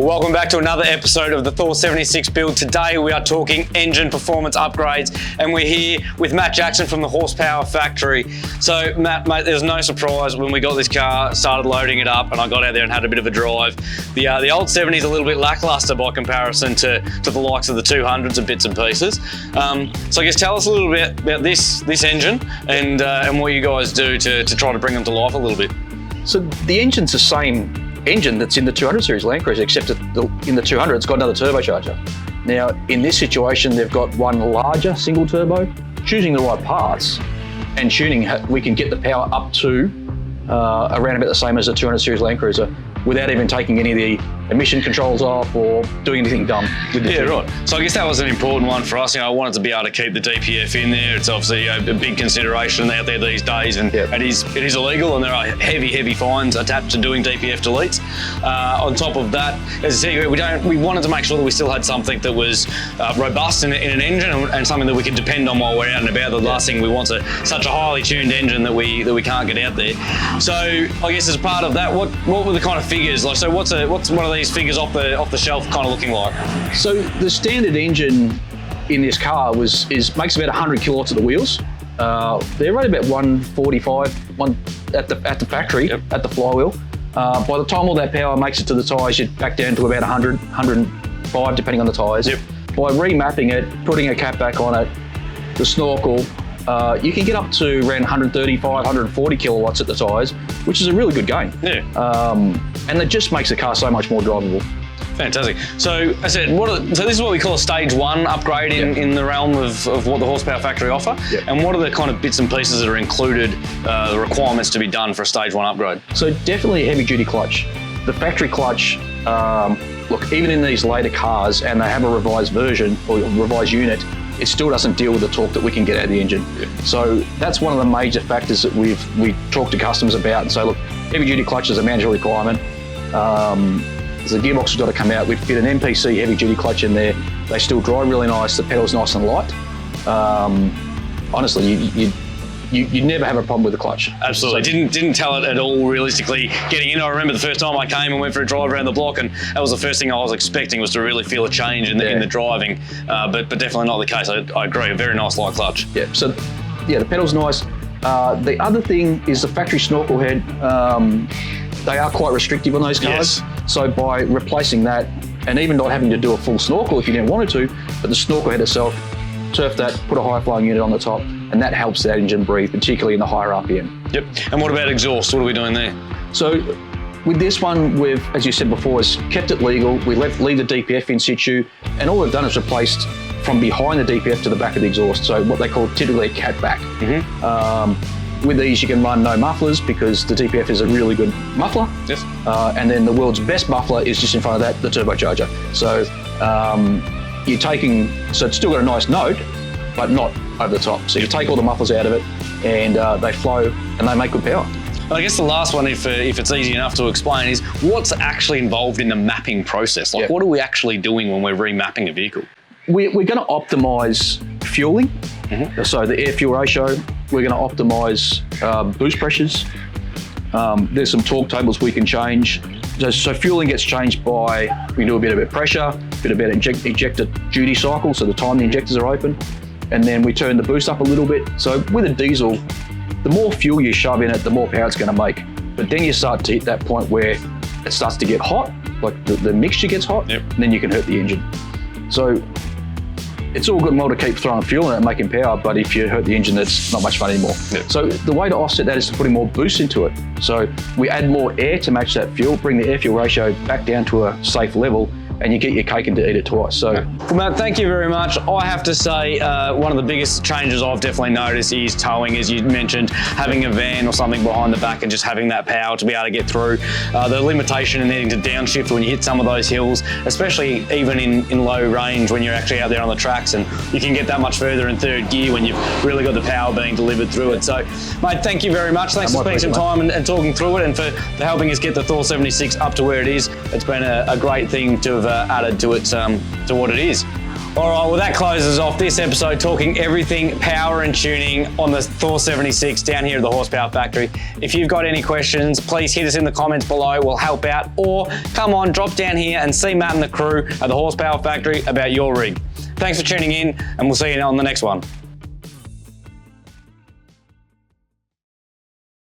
Welcome back to another episode of the Thor 76 build. Today we are talking engine performance upgrades, and we're here with Matt Jackson from the Horsepower Factory. So Matt, mate, there's no surprise when we got this car, started loading it up, and I got out there and had a bit of a drive. The old 70 is a little bit lackluster by comparison to the likes of the 200s and bits and pieces. So I guess tell us a little bit about this engine and what you guys do to try to bring them to life a little bit. So the engine's the same engine that's in the 200 series LandCruiser, except in the 200 it's got another turbocharger. Now in this situation they've got one larger single turbo. Choosing the right parts and tuning, we can get the power up to around about the same as the 200 series LandCruiser without even taking any of the emission controls off or doing anything dumb with the tuning. Right. So I guess that was an important one for us. I wanted to be able to keep the DPF in there. It's obviously a big consideration out there these days, and it is illegal, and there are heavy fines attached to doing DPF deletes. On top of that, as I said, we wanted to make sure that we still had something that was robust in an engine and something that we could depend on while we're out and about. The last thing we want is such a highly tuned engine that we can't get out there. So I guess as part of that, what were the kind of figures like? So what's one of these figures off the shelf kind of looking like? So the standard engine in this car makes about 100 kilowatts at the wheels. They're right about 145 at the factory, at the flywheel. By the time all that power makes it to the tyres, you're back down to about 100, 105 depending on the tyres. Yep. By remapping it, putting a cap back on it, the snorkel, you can get up to around 135, 140 kilowatts at the tyres, which is a really good gain. Yeah. And it just makes the car so much more drivable. Fantastic. So I said, so this is what we call a stage one upgrade in the realm of what the Horsepower Factory offer. Yep. And what are the kind of bits and pieces that are included, the requirements to be done for a stage one upgrade? So definitely a heavy duty clutch. The factory clutch, look, even in these later cars, and they have a revised version or revised unit, it still doesn't deal with the torque that we can get out of the engine. Yep. So that's one of the major factors that we talk to customers about and say, look, heavy duty clutch is a mandatory requirement. The gearbox has got to come out. We've fit an MPC heavy duty clutch in there. They still drive really nice. The pedal's nice and light. Honestly, you'd never have a problem with the clutch. Absolutely. So, didn't tell it at all realistically getting in. I remember the first time I came and went for a drive around the block, and that was the first thing I was expecting, was to really feel a change in the driving. But definitely not the case. I agree. A very nice light clutch. Yeah. So the pedal's nice. The other thing is the factory snorkel head. They are quite restrictive on those cars. Yes. So by replacing that, and even not having to do a full snorkel if you didn't want it to, but the snorkel head itself, turf that, put a high flowing unit on the top, and that helps that engine breathe, particularly in the higher RPM. Yep. And what about exhaust? What are we doing there? So with this one, we've, as you said before, has kept it legal. We leave the DPF in situ, and all we've done is replaced from behind the DPF to the back of the exhaust. So what they call typically a cat back. Mm-hmm. With these, you can run no mufflers because the DPF is a really good muffler. Yes. And then the world's best muffler is just in front of that, the turbocharger. So so it's still got a nice note, but not over the top. So you take all the mufflers out of it, and they flow and they make good power. I guess the last one, if it's easy enough to explain, is what's actually involved in the mapping process? Like, what are we actually doing when we're remapping a vehicle? We're going to optimise fueling. Mm-hmm. So the air-fuel ratio, we're going to optimise boost pressures. There's some torque tables we can change. So fueling gets changed by, we do a bit about pressure, a bit about injector duty cycle, so the time the injectors are open, and then we turn the boost up a little bit. So with a diesel, the more fuel you shove in it, the more power it's going to make. But then you start to hit that point where it starts to get hot, like the mixture gets hot, and then you can hurt the engine. So it's all good and well to keep throwing fuel in it and making power, but if you hurt the engine, that's not much fun anymore. Yep. So the way to offset that is to put in more boost into it. So we add more air to match that fuel, bring the air-fuel ratio back down to a safe level, and you get your cake and eat it twice. So, well, Matt, thank you very much. I have to say, one of the biggest changes I've definitely noticed is towing, as you mentioned, having a van or something behind the back and just having that power to be able to get through. The limitation in needing to downshift when you hit some of those hills, especially even in low range when you're actually out there on the tracks, and you can get that much further in third gear when you've really got the power being delivered through it. So, mate, thank you very much. Thanks for spending some time and talking through it, and for helping us get the Thor 76 up to where it is. It's been a great thing to have added to it, to what it is. All right, well, that closes off this episode talking everything power and tuning on the Thor 76 down here at the Horsepower Factory. If you've got any questions, please hit us in the comments below. We'll help out. Or come on, drop down here and see Matt and the crew at the Horsepower Factory about your rig. Thanks for tuning in, and we'll see you on the next one.